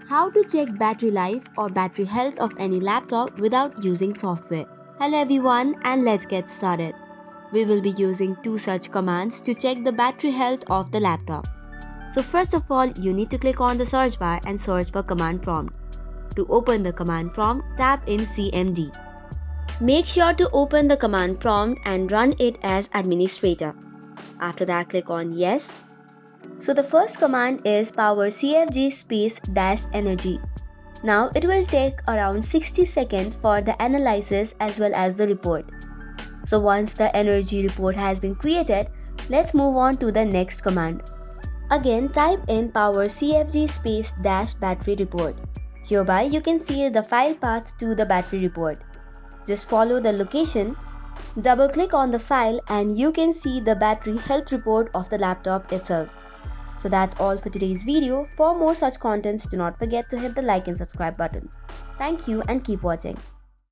How to check battery life or battery health of any laptop without using software. Hello everyone, and let's get started. We will be using two such commands to check the battery health of the laptop. So first of all, you need to click on the search bar and search for command prompt. To open the command prompt, tap in CMD. Make sure to open the command prompt and run it as administrator. After that, click on yes. So the first command is power CFG space dash energy. Now it will take around 60 seconds for the analysis as well as the report. So once the energy report has been created, let's move on to the next command. Again, type in power CFG space dash battery report. Hereby you can see the file path to the battery report. Just follow the location, double click on the file and you can see the battery health report of the laptop itself. So that's all for today's video. For more such contents, do not forget to hit the like and subscribe button. Thank you and keep watching.